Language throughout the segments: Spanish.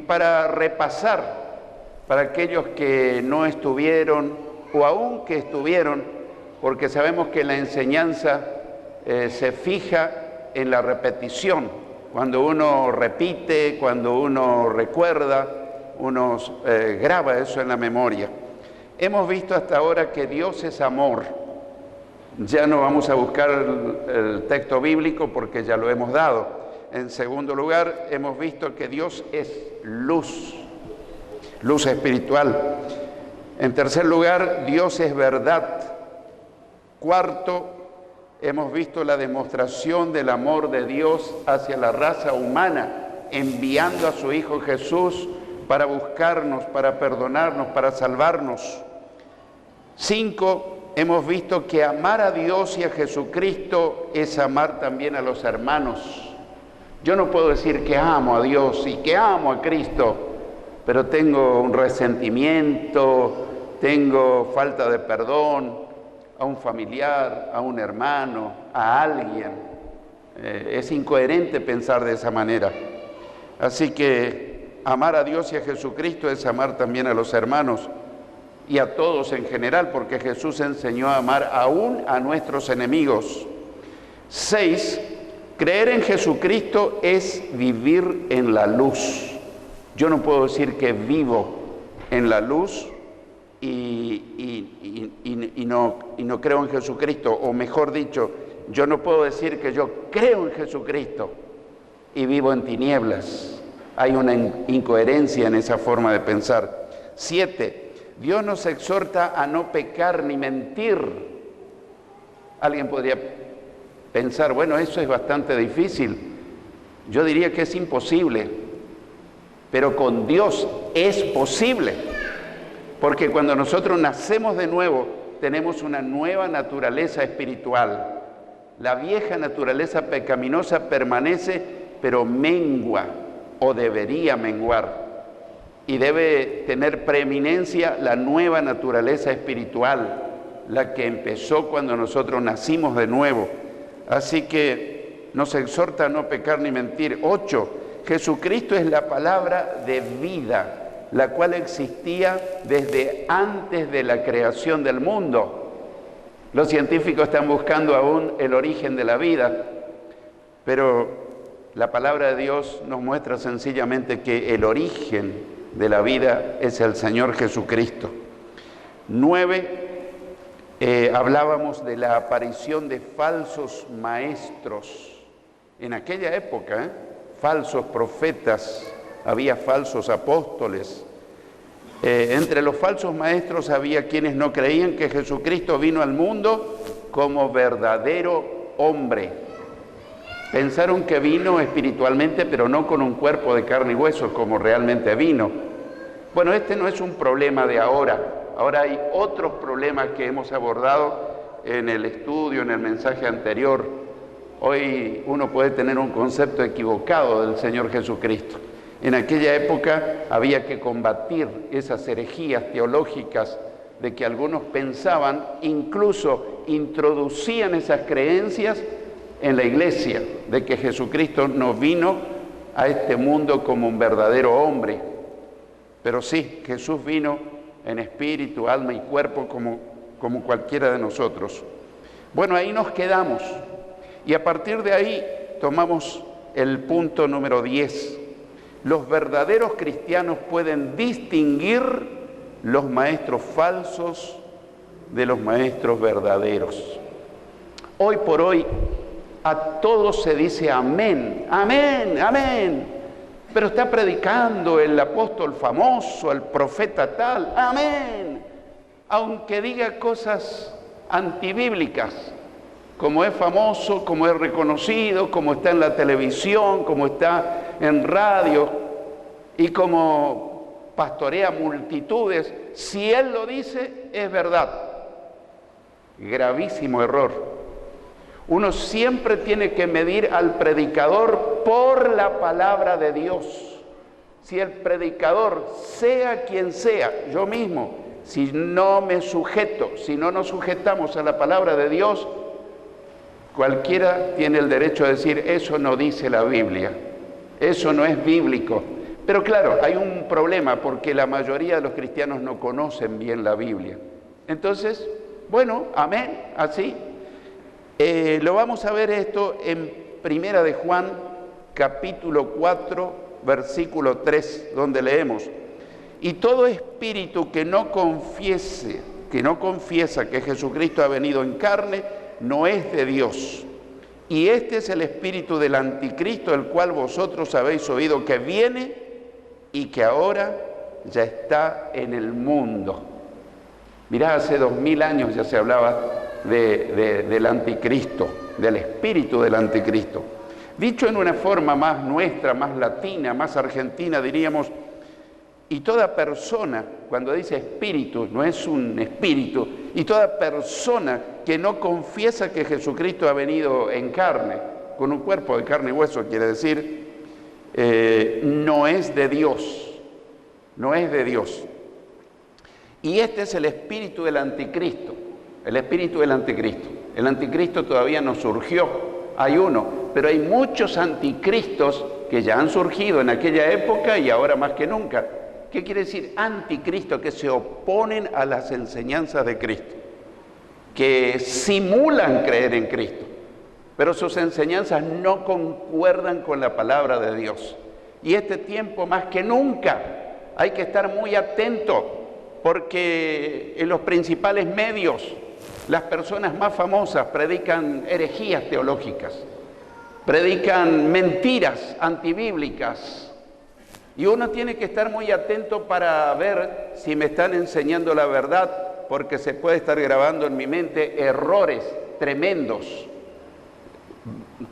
para repasar, para aquellos que no estuvieron o aún que estuvieron, porque sabemos que la enseñanza se fija en la repetición. Cuando uno repite, cuando uno recuerda, uno graba eso en la memoria. Hemos visto hasta ahora que Dios es amor. Ya no vamos a buscar el texto bíblico porque ya lo hemos dado. En segundo lugar, hemos visto que Dios es luz, luz espiritual. En tercer lugar, Dios es verdad. Cuarto, hemos visto la demostración del amor de Dios hacia la raza humana, enviando a su Hijo Jesús para buscarnos, para perdonarnos, para salvarnos. 5, hemos visto que amar a Dios y a Jesucristo es amar también a los hermanos. Yo no puedo decir que amo a Dios y que amo a Cristo, pero tengo un resentimiento, tengo falta de perdón a un familiar, a un hermano, a alguien. Es incoherente pensar de esa manera. Así que amar a Dios y a Jesucristo es amar también a los hermanos y a todos en general, porque Jesús enseñó a amar aún a nuestros enemigos. 6, creer en Jesucristo es vivir en la luz. Yo no puedo decir que vivo en la luz y no creo en Jesucristo, o mejor dicho, yo no puedo decir que yo creo en Jesucristo y vivo en tinieblas. Hay una incoherencia en esa forma de pensar. 7, Dios nos exhorta a no pecar ni mentir. Alguien podría pensar, bueno, eso es bastante difícil. Yo diría que es imposible, pero con Dios es posible. Porque cuando nosotros nacemos de nuevo, tenemos una nueva naturaleza espiritual. La vieja naturaleza pecaminosa permanece, pero mengua, o debería menguar. Y debe tener preeminencia la nueva naturaleza espiritual, la que empezó cuando nosotros nacimos de nuevo. Así que nos exhorta a no pecar ni mentir. 8, Jesucristo es la palabra de vida, la cual existía desde antes de la creación del mundo. Los científicos están buscando aún el origen de la vida, pero la palabra de Dios nos muestra sencillamente que el origen de la vida es el Señor Jesucristo. 9, hablábamos de la aparición de falsos maestros. En aquella época, falsos profetas, había falsos apóstoles. Entre los falsos maestros había quienes no creían que Jesucristo vino al mundo como verdadero hombre. Pensaron que vino espiritualmente, pero no con un cuerpo de carne y hueso como realmente vino. Bueno, este no es un problema de ahora. Ahora hay otros problemas que hemos abordado en el estudio, en el mensaje anterior. Hoy uno puede tener un concepto equivocado del Señor Jesucristo. En aquella época había que combatir esas herejías teológicas de que algunos pensaban, incluso introducían esas creencias en la iglesia, de que Jesucristo no vino a este mundo como un verdadero hombre. Pero sí, Jesús vino en espíritu, alma y cuerpo como cualquiera de nosotros. Bueno, ahí nos quedamos. Y a partir de ahí tomamos el punto número 10. Los verdaderos cristianos pueden distinguir los maestros falsos de los maestros verdaderos. Hoy por hoy a todos se dice amén, amén, amén. Pero está predicando el apóstol famoso, el profeta tal, amén. Aunque diga cosas antibíblicas, como es famoso, como es reconocido, como está en la televisión, como está en radio y como pastorea multitudes, si él lo dice, es verdad. Gravísimo error. Uno siempre tiene que medir al predicador por la palabra de Dios. Si el predicador, sea quien sea, yo mismo, si no me sujeto, si no nos sujetamos a la palabra de Dios, cualquiera tiene el derecho a decir, eso no dice la Biblia, eso no es bíblico. Pero claro, hay un problema porque la mayoría de los cristianos no conocen bien la Biblia. Entonces, bueno, amén, así. Lo vamos a ver esto en Primera de Juan, capítulo 4, versículo 3, donde leemos: y todo espíritu que no confiesa que Jesucristo ha venido en carne, no es de Dios. Y este es el espíritu del anticristo, el cual vosotros habéis oído que viene y que ahora ya está en el mundo. Mirá, hace 2000 años ya se hablaba del anticristo, del espíritu del anticristo. Dicho en una forma más nuestra, más latina, más argentina, diríamos, y toda persona, cuando dice espíritu, no es un espíritu, y toda persona que no confiesa que Jesucristo ha venido en carne, con un cuerpo de carne y hueso, quiere decir, no es de Dios, no es de Dios. Y este es el espíritu del anticristo, el espíritu del anticristo. El anticristo todavía no surgió, hay uno, pero hay muchos anticristos que ya han surgido en aquella época y ahora más que nunca. ¿Qué quiere decir anticristo? Que se oponen a las enseñanzas de Cristo, que simulan creer en Cristo, pero sus enseñanzas no concuerdan con la palabra de Dios. Y este tiempo más que nunca hay que estar muy atento, porque en los principales medios las personas más famosas predican herejías teológicas, predican mentiras antibíblicas. Y uno tiene que estar muy atento para ver si me están enseñando la verdad, porque se puede estar grabando en mi mente errores tremendos,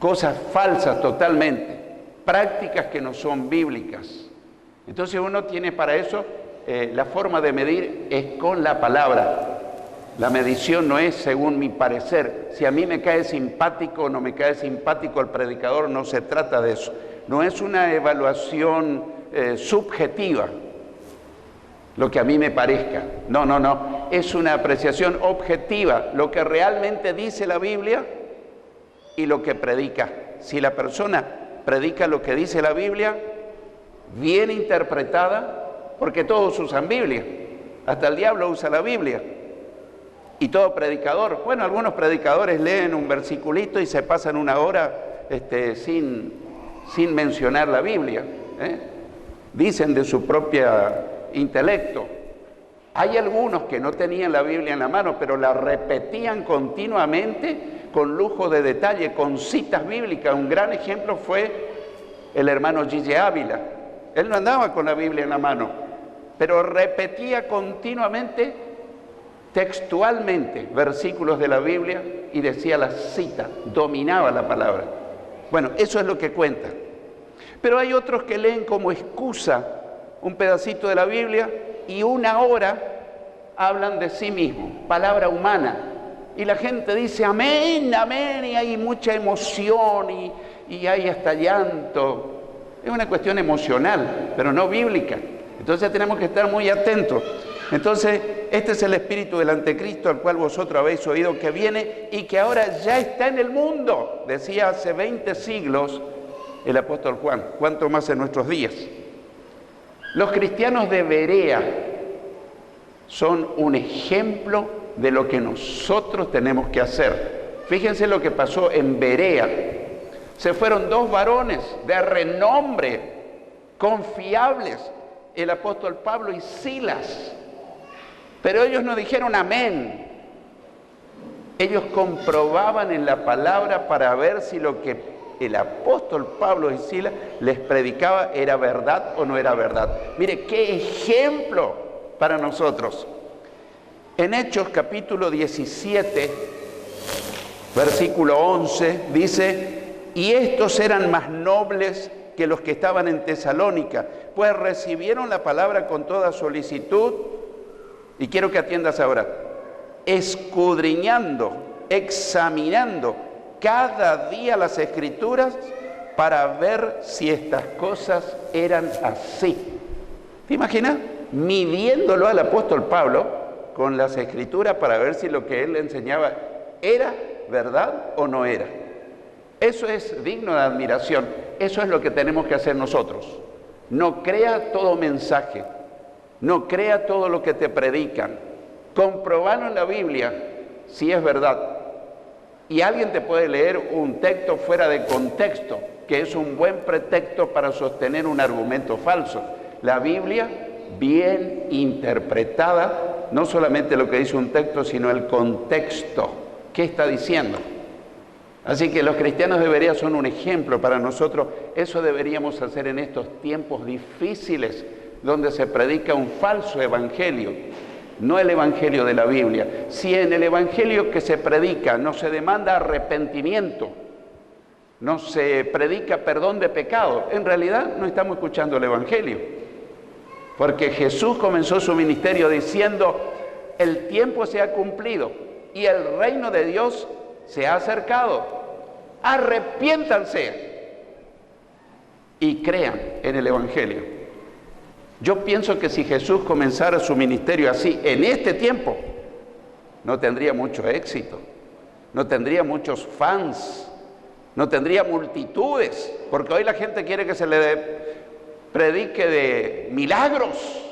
cosas falsas totalmente, prácticas que no son bíblicas. Entonces uno tiene para eso, la forma de medir es con la palabra. La medición no es según mi parecer. Si a mí me cae simpático o no me cae simpático el predicador, no se trata de eso. No es una evaluación subjetiva, lo que a mí me parezca. No. Es una apreciación objetiva, lo que realmente dice la Biblia y lo que predica. Si la persona predica lo que dice la Biblia, bien interpretada, porque todos usan Biblia, hasta el diablo usa la Biblia. Y todo predicador, bueno, algunos predicadores leen un versiculito y se pasan una hora sin mencionar la Biblia, dicen de su propio intelecto. Hay algunos que no tenían la Biblia en la mano, pero la repetían continuamente con lujo de detalle, con citas bíblicas. Un gran ejemplo fue el hermano Gille Ávila. Él no andaba con la Biblia en la mano, pero repetía continuamente, textualmente, versículos de la Biblia y decía las citas, dominaba la palabra. Bueno, eso es lo que cuenta. Pero hay otros que leen como excusa un pedacito de la Biblia y una hora hablan de sí mismos, palabra humana. Y la gente dice amén, amén, y hay mucha emoción y hay hasta llanto. Es una cuestión emocional, pero no bíblica. Entonces tenemos que estar muy atentos. Entonces, este es el espíritu del anticristo, al cual vosotros habéis oído que viene y que ahora ya está en el mundo. Decía hace 20 siglos el apóstol Juan, cuánto más en nuestros días. Los cristianos de Berea son un ejemplo de lo que nosotros tenemos que hacer. Fíjense lo que pasó en Berea. Se fueron dos varones de renombre, confiables, el apóstol Pablo y Silas. Pero ellos no dijeron amén. Ellos comprobaban en la palabra para ver si lo que el apóstol Pablo y Silas les predicaba era verdad o no era verdad. Mire, qué ejemplo para nosotros. En Hechos capítulo 17, versículo 11, dice: y estos eran más nobles que los que estaban en Tesalónica, pues recibieron la palabra con toda solicitud. Y quiero que atiendas ahora, escudriñando, examinando cada día las Escrituras para ver si estas cosas eran así. ¿Te imaginas? Midiéndolo al apóstol Pablo con las Escrituras para ver si lo que él le enseñaba era verdad o no era. Eso es digno de admiración. Eso es lo que tenemos que hacer nosotros. No crea todo mensaje, no crea todo lo que te predican. Comprobalo en la Biblia si es verdad. Y alguien te puede leer un texto fuera de contexto, que es un buen pretexto para sostener un argumento falso. La Biblia, bien interpretada, no solamente lo que dice un texto, sino el contexto. ¿Qué está diciendo? Así que los cristianos de Berea son un ejemplo para nosotros. Eso deberíamos hacer en estos tiempos difíciles, donde se predica un falso evangelio, no el evangelio de la Biblia. Si en el evangelio que se predica no se demanda arrepentimiento, no se predica perdón de pecado, en realidad no estamos escuchando el evangelio. Porque Jesús comenzó su ministerio diciendo: el tiempo se ha cumplido y el reino de Dios se ha acercado. Arrepiéntanse y crean en el evangelio. Yo pienso que si Jesús comenzara su ministerio así en este tiempo, no tendría mucho éxito, no tendría muchos fans, no tendría multitudes, porque hoy la gente quiere que se le predique de milagros,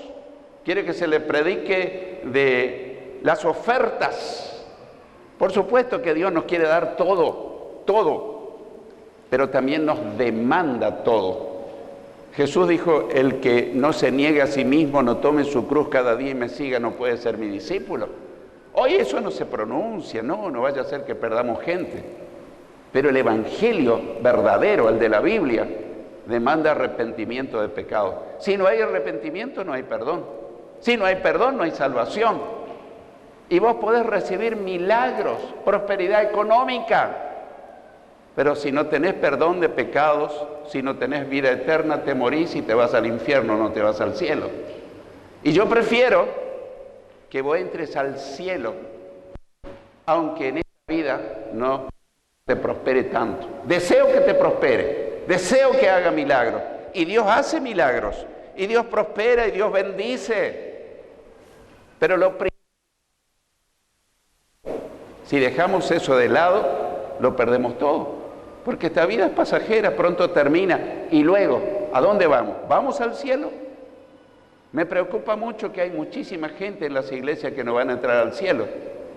quiere que se le predique de las ofertas. Por supuesto que Dios nos quiere dar todo, pero también nos demanda todo. Jesús dijo: el que no se niegue a sí mismo, no tome su cruz cada día y me siga, no puede ser mi discípulo. Hoy eso no se pronuncia, no vaya a ser que perdamos gente. Pero el evangelio verdadero, el de la Biblia, demanda arrepentimiento de pecado. Si no hay arrepentimiento, no hay perdón. Si no hay perdón, no hay salvación. Y vos podés recibir milagros, prosperidad económica, pero si no tenés perdón de pecados, si no tenés vida eterna, te morís y te vas al infierno, no te vas al cielo. Y yo prefiero que vos entres al cielo, aunque en esta vida no te prospere tanto. Deseo que te prospere, deseo que haga milagros. Y Dios hace milagros, y Dios prospera, y Dios bendice. Pero si dejamos eso de lado, lo perdemos todo. Porque esta vida es pasajera, pronto termina. Y luego, ¿a dónde vamos? ¿Vamos al cielo? Me preocupa mucho que hay muchísima gente en las iglesias que no van a entrar al cielo,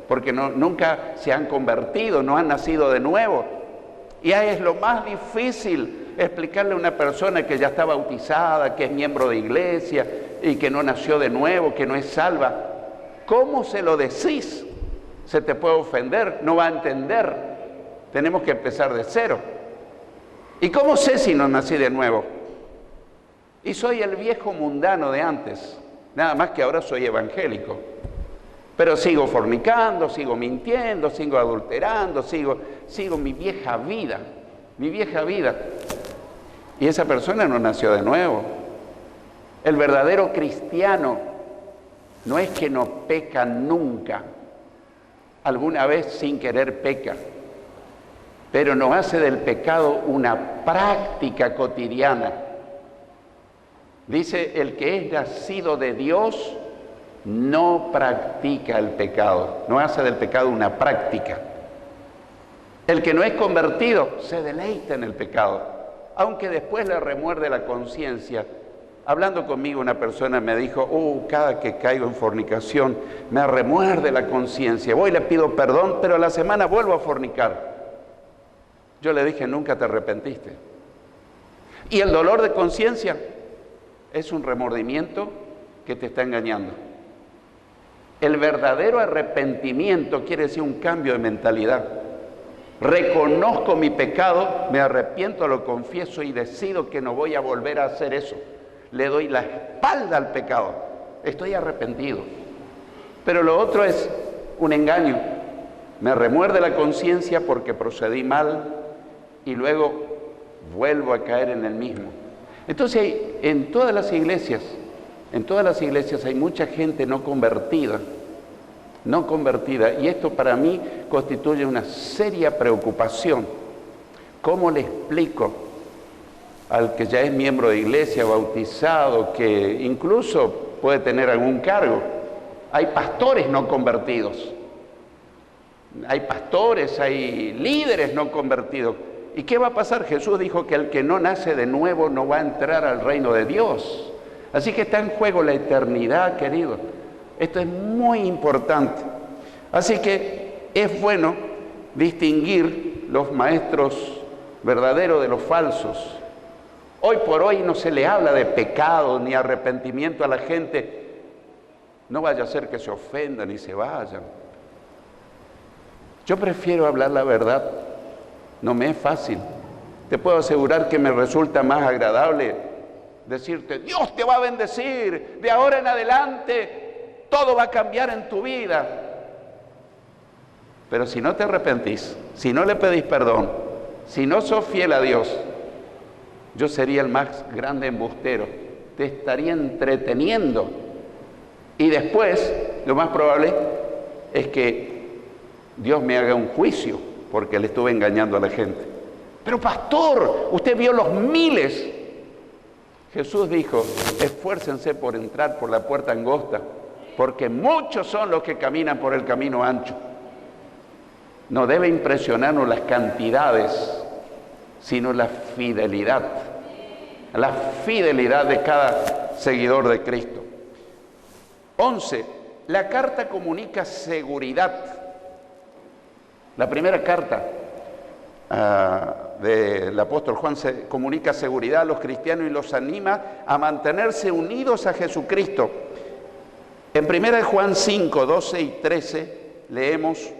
porque nunca se han convertido, no han nacido de nuevo. Y ahí es lo más difícil explicarle a una persona que ya está bautizada, que es miembro de iglesia y que no nació de nuevo, que no es salva. ¿Cómo se lo decís? Se te puede ofender, no va a entender. Tenemos que empezar de cero. ¿Y cómo sé si no nací de nuevo? Y soy el viejo mundano de antes, nada más que ahora soy evangélico. Pero sigo fornicando, sigo mintiendo, sigo adulterando, sigo mi vieja vida, Y esa persona no nació de nuevo. El verdadero cristiano no es que no peca nunca, alguna vez sin querer peca, pero no hace del pecado una práctica cotidiana. Dice: el que es nacido de Dios no practica el pecado, no hace del pecado una práctica. El que no es convertido se deleita en el pecado, aunque después le remuerde la conciencia. Hablando conmigo una persona me dijo: cada que caigo en fornicación me remuerde la conciencia, voy y le pido perdón, pero a la semana vuelvo a fornicar. Yo le dije: nunca te arrepentiste. Y el dolor de conciencia es un remordimiento que te está engañando. El verdadero arrepentimiento quiere decir un cambio de mentalidad. Reconozco mi pecado, me arrepiento, lo confieso y decido que no voy a volver a hacer eso. Le doy la espalda al pecado. Estoy arrepentido. Pero lo otro es un engaño. Me remuerde la conciencia porque procedí mal y luego vuelvo a caer en el mismo. Entonces en todas las iglesias hay mucha gente no convertida, y esto para mí constituye una seria preocupación. ¿Cómo le explico al que ya es miembro de iglesia, bautizado, que incluso puede tener algún cargo? Hay pastores no convertidos, hay pastores, hay líderes no convertidos, ¿Y qué va a pasar? Jesús dijo que el que no nace de nuevo no va a entrar al reino de Dios. Así que está en juego la eternidad, querido. Esto es muy importante. Así que es bueno distinguir los maestros verdaderos de los falsos. Hoy por hoy no se le habla de pecado ni arrepentimiento a la gente. No vaya a ser que se ofendan y se vayan. Yo prefiero hablar la verdad. No me es fácil. Te puedo asegurar que me resulta más agradable decirte: Dios te va a bendecir, de ahora en adelante todo va a cambiar en tu vida. Pero si no te arrepentís, si no le pedís perdón, si no sos fiel a Dios, yo sería el más grande embustero. Te estaría entreteniendo. Y después, lo más probable es que Dios me haga un juicio porque le estuve engañando a la gente. Pero pastor, usted vio los miles. Jesús dijo: esfuércense por entrar por la puerta angosta, porque muchos son los que caminan por el camino ancho. No debe impresionarnos las cantidades, sino la fidelidad de cada seguidor de Cristo. 11. La carta comunica seguridad. La primera carta del apóstol Juan se comunica seguridad a los cristianos y los anima a mantenerse unidos a Jesucristo. En 1 Juan 5, 12 y 13 leemos: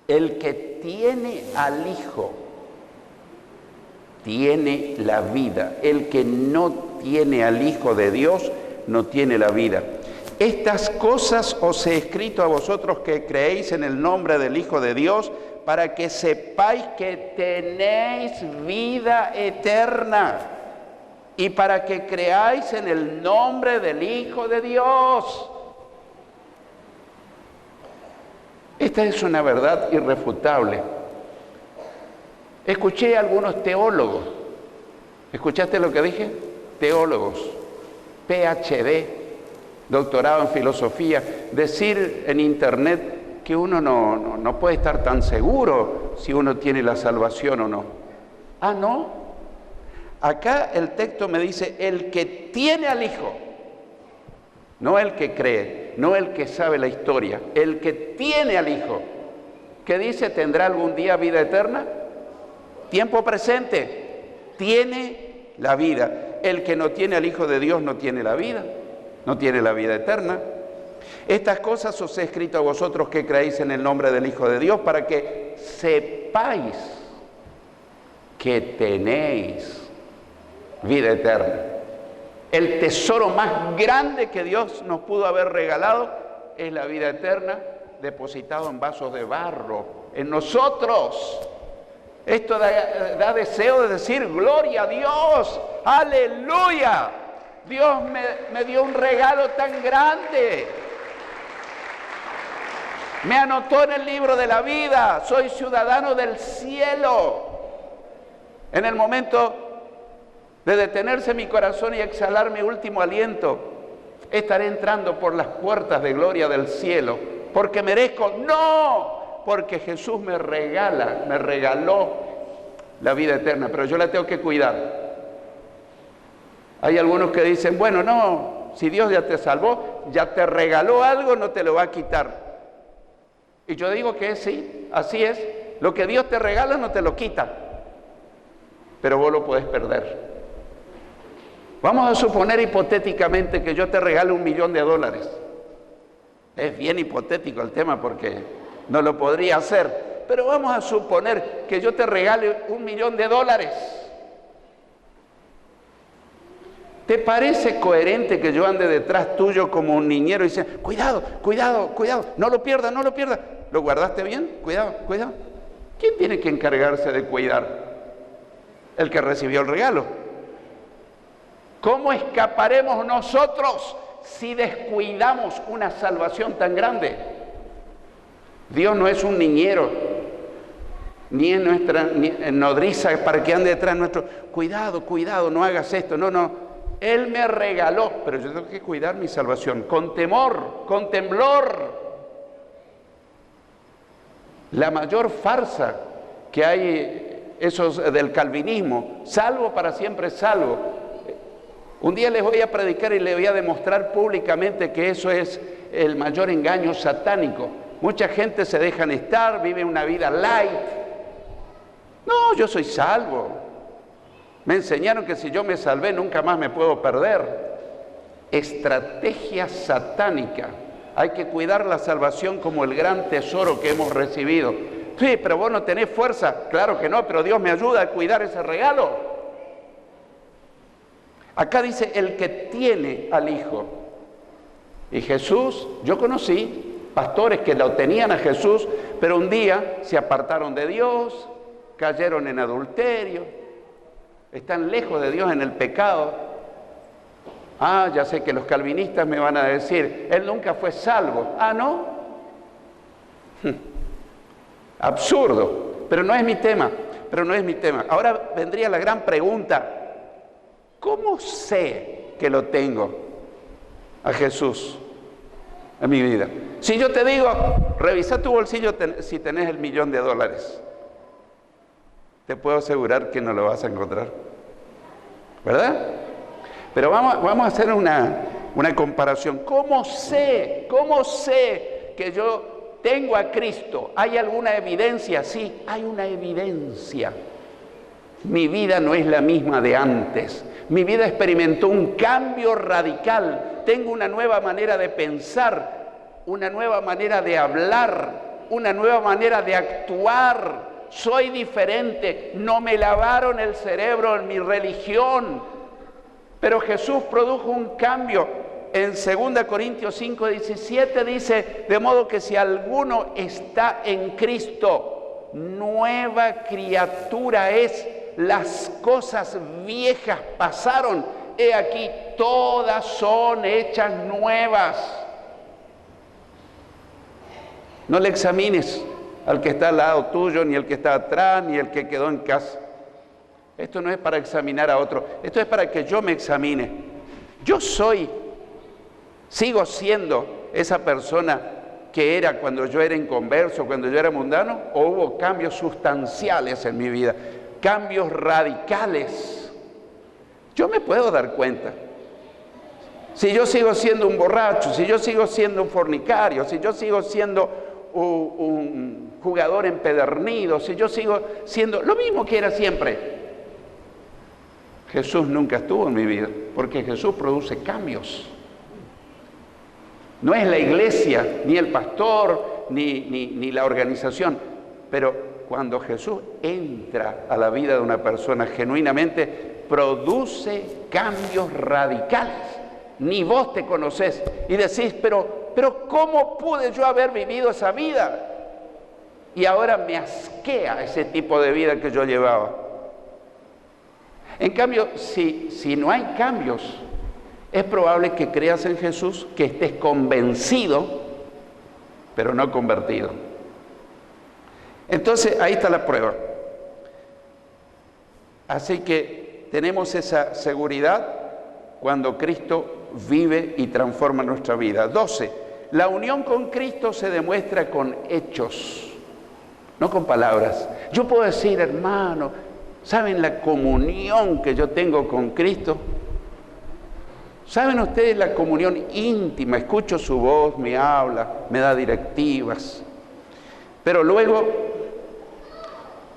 el que tiene al Hijo tiene la vida. El que no tiene al Hijo de Dios no tiene la vida. Estas cosas os he escrito a vosotros que creéis en el nombre del Hijo de Dios, para que sepáis que tenéis vida eterna y para que creáis en el nombre del Hijo de Dios. Esta es una verdad irrefutable. Escuché a algunos teólogos. ¿Escuchaste lo que dije? Teólogos, PhD, doctorado en filosofía, decir en internet que uno no puede estar tan seguro si uno tiene la salvación o no. Ah, ¿no? Acá el texto me dice: el que tiene al Hijo, no el que cree, no el que sabe la historia, el que tiene al Hijo. ¿Qué dice? ¿Tendrá algún día vida eterna? Tiempo presente, tiene la vida. El que no tiene al Hijo de Dios no tiene la vida. No tiene la vida eterna. Estas cosas os he escrito a vosotros que creéis en el nombre del Hijo de Dios, para que sepáis que tenéis vida eterna. El tesoro más grande que Dios nos pudo haber regalado es la vida eterna, depositado en vasos de barro, en nosotros. Esto da deseo de decir: gloria a Dios, aleluya. Dios me dio un regalo tan grande. Me anotó en el libro de la vida. Soy ciudadano del cielo. En el momento de detenerse mi corazón y exhalar mi último aliento, estaré entrando por las puertas de gloria del cielo. ¿Porque merezco? No, porque Jesús me regaló la vida eterna, pero yo la tengo que cuidar. Hay algunos que dicen: bueno, no, si Dios ya te salvó, ya te regaló algo, no te lo va a quitar. Y yo digo que sí, así es. Lo que Dios te regala no te lo quita, pero vos lo podés perder. Vamos a suponer hipotéticamente que yo te regale $1.000.000. Es bien hipotético el tema porque no lo podría hacer, pero vamos a suponer que yo te regale $1.000.000. ¿Te parece coherente que yo ande detrás tuyo como un niñero y dice: cuidado, cuidado, cuidado, no lo pierdas, no lo pierdas? ¿Lo guardaste bien? Cuidado, cuidado. ¿Quién tiene que encargarse de cuidar? El que recibió el regalo. ¿Cómo escaparemos nosotros si descuidamos una salvación tan grande? Dios no es un niñero, ni en nuestra nodriza para que ande detrás nuestro. Cuidado, cuidado, no hagas esto, no. Él me regaló, pero yo tengo que cuidar mi salvación con temor, con temblor. La mayor farsa que hay esos del calvinismo, salvo para siempre salvo. Un día les voy a predicar y les voy a demostrar públicamente que eso es el mayor engaño satánico. Mucha gente se dejan estar, vive una vida light. No, yo soy salvo. Me enseñaron que si yo me salvé nunca más me puedo perder. Estrategia satánica. Hay que cuidar la salvación como el gran tesoro que hemos recibido. Sí, pero vos no tenés fuerza. Claro que no, pero Dios me ayuda a cuidar ese regalo. Acá dice el que tiene al Hijo. Y Jesús, yo conocí pastores que lo tenían a Jesús, pero un día se apartaron de Dios, cayeron en adulterio, están lejos de Dios en el pecado. Ah, ya sé que los calvinistas me van a decir, él nunca fue salvo. Ah, ¿no? Absurdo, pero no es mi tema, Ahora vendría la gran pregunta, ¿cómo sé que lo tengo a Jesús en mi vida? Si yo te digo, revisa tu bolsillo si tenés el $1.000.000, te puedo asegurar que no lo vas a encontrar, ¿verdad? Pero vamos a hacer una comparación. ¿Cómo sé que yo tengo a Cristo? ¿Hay alguna evidencia? Sí, hay una evidencia. Mi vida no es la misma de antes. Mi vida experimentó un cambio radical. Tengo una nueva manera de pensar, una nueva manera de hablar, una nueva manera de actuar. Soy diferente. No me lavaron el cerebro en mi religión. Pero Jesús produjo un cambio. En 2 Corintios 5:17 dice, de modo que si alguno está en Cristo, nueva criatura es. Las cosas viejas pasaron, he aquí, todas son hechas nuevas. No le examines al que está al lado tuyo, ni el que está atrás, ni el que quedó en casa. Esto no es para examinar a otro, esto es para que yo me examine. Sigo siendo esa persona que era cuando yo era inconverso, cuando yo era mundano, o hubo cambios sustanciales en mi vida, cambios radicales. Yo me puedo dar cuenta. Si yo sigo siendo un borracho, si yo sigo siendo un fornicario, si yo sigo siendo un jugador empedernido, si yo sigo siendo lo mismo que era siempre, Jesús nunca estuvo en mi vida, porque Jesús produce cambios. No es la iglesia, ni el pastor, ni la organización, pero cuando Jesús entra a la vida de una persona genuinamente, produce cambios radicales. Ni vos te conocés y decís, pero ¿cómo pude yo haber vivido esa vida? Y ahora me asquea ese tipo de vida que yo llevaba. En cambio, si no hay cambios, es probable que creas en Jesús, que estés convencido, pero no convertido. Entonces, ahí está la prueba. Así que tenemos esa seguridad cuando Cristo vive y transforma nuestra vida. 12. La unión con Cristo se demuestra con hechos, no con palabras. Yo puedo decir, hermano, ¿saben la comunión que yo tengo con Cristo? ¿Saben ustedes la comunión íntima? Escucho su voz, me habla, me da directivas. Pero luego,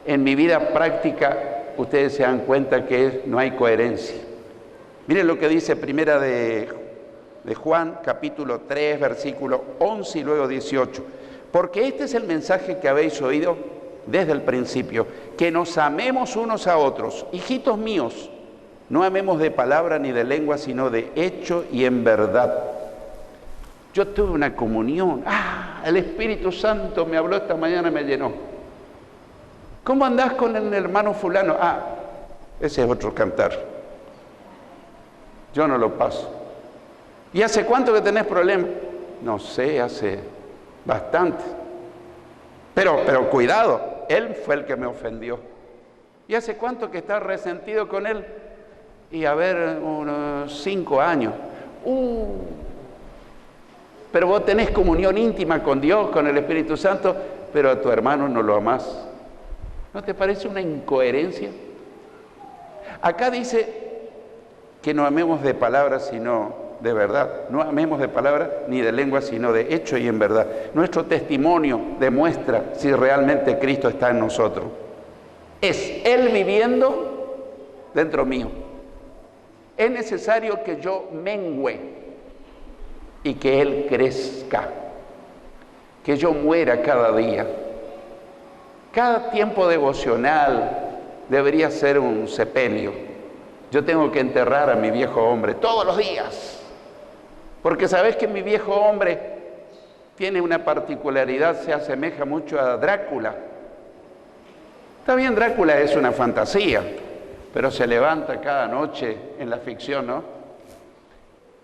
en mi vida práctica, ustedes se dan cuenta que no hay coherencia. Miren lo que dice Primera de Juan, capítulo 3, versículo 11 y luego 18. Porque este es el mensaje que habéis oído desde el principio, que nos amemos unos a otros. Hijitos míos, no amemos de palabra ni de lengua, sino de hecho y en verdad. Yo tuve una comunión. El Espíritu Santo me habló esta mañana y me llenó. ¿Cómo andás con el hermano fulano? Ese es otro cantar. Yo no lo paso. ¿Y hace cuánto que tenés problemas? No sé, hace bastante. Pero cuidado, él fue el que me ofendió. ¿Y hace cuánto que estás resentido con él? Y a ver, unos 5 años. Pero vos tenés comunión íntima con Dios, con el Espíritu Santo, pero a tu hermano no lo amás. ¿No te parece una incoherencia? Acá dice que no amemos de palabras, sino de verdad. No amemos de palabras ni de lengua, sino de hecho y en verdad. Nuestro testimonio demuestra si realmente Cristo está en nosotros. Es Él viviendo dentro mío. Es necesario que yo mengüe y que Él crezca. Que yo muera cada día. Cada tiempo devocional debería ser un sepelio. Yo tengo que enterrar a mi viejo hombre todos los días. Porque sabes que mi viejo hombre tiene una particularidad, se asemeja mucho a Drácula. Está bien, Drácula es una fantasía, pero se levanta cada noche en la ficción, ¿no?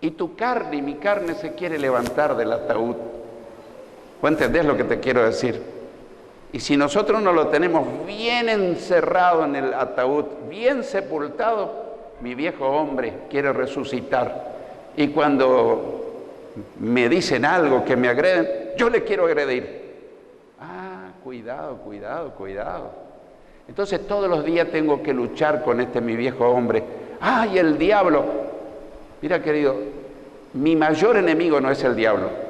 Y tu carne y mi carne se quiere levantar del ataúd. ¿Vos entendés lo que te quiero decir? Y si nosotros no lo tenemos bien encerrado en el ataúd, bien sepultado, mi viejo hombre quiere resucitar. Y cuando me dicen algo que me agreden, yo le quiero agredir. Ah, cuidado, cuidado, cuidado. Entonces todos los días tengo que luchar con mi viejo hombre. ¡Ay, el diablo! Mira, querido, mi mayor enemigo no es el diablo.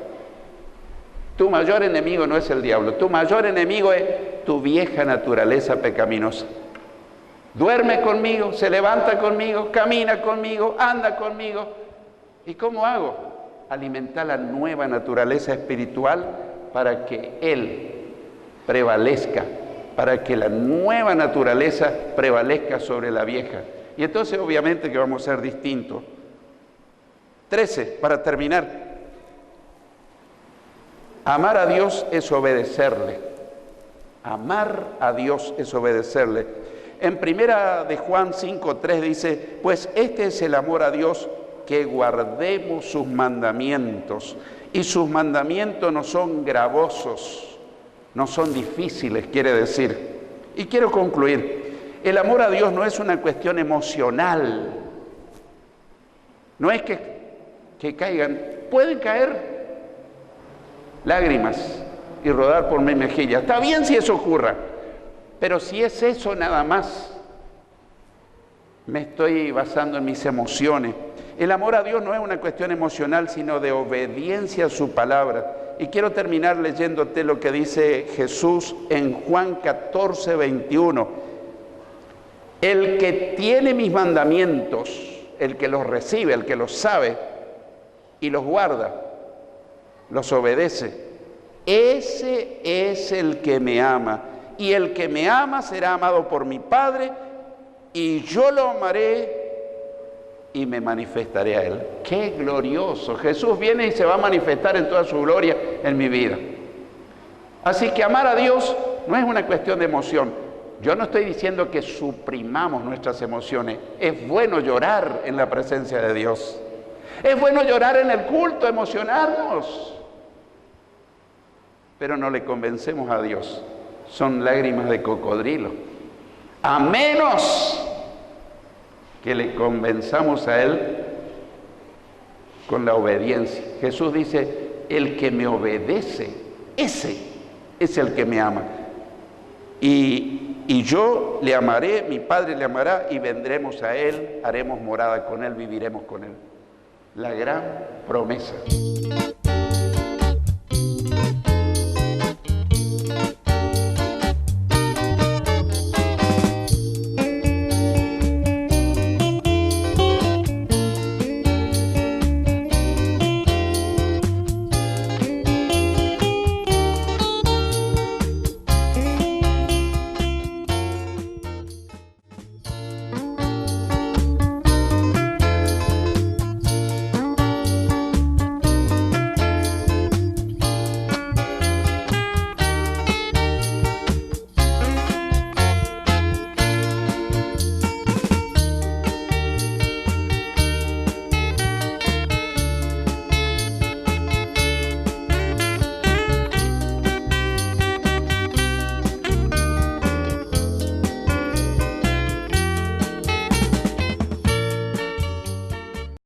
Tu mayor enemigo no es el diablo. Tu mayor enemigo es tu vieja naturaleza pecaminosa. Duerme conmigo, se levanta conmigo, camina conmigo, anda conmigo. ¿Y cómo hago? Alimentar la nueva naturaleza espiritual para que Él prevalezca, para que la nueva naturaleza prevalezca sobre la vieja. Y entonces obviamente que vamos a ser distintos. 13, para terminar. Amar a Dios es obedecerle. Amar a Dios es obedecerle. En primera de Juan 5:3 dice, pues este es el amor a Dios, que guardemos sus mandamientos. Y sus mandamientos no son gravosos, no son difíciles, quiere decir. Y quiero concluir, el amor a Dios no es una cuestión emocional. No es que caigan, pueden caer lágrimas y rodar por mi mejilla. Está bien si eso ocurra, pero si es eso nada más, me estoy basando en mis emociones. El amor a Dios no es una cuestión emocional, sino de obediencia a su palabra. Y quiero terminar leyéndote lo que dice Jesús en Juan 14:21. El que tiene mis mandamientos, el que los recibe, el que los sabe y los guarda, los obedece, ese es el que me ama. Y el que me ama será amado por mi Padre, y yo lo amaré y me manifestaré a Él. ¡Qué glorioso! Jesús viene y se va a manifestar en toda su gloria en mi vida. Así que amar a Dios no es una cuestión de emoción. Yo no estoy diciendo que suprimamos nuestras emociones. Es bueno llorar en la presencia de Dios. Es bueno llorar en el culto, emocionarnos. Pero no le convencemos a Dios. Son lágrimas de cocodrilo. A menos que le convenzamos a Él con la obediencia. Jesús dice, el que me obedece, ese es el que me ama. Y yo le amaré, mi Padre le amará, y vendremos a Él, haremos morada con Él, viviremos con Él. La gran promesa.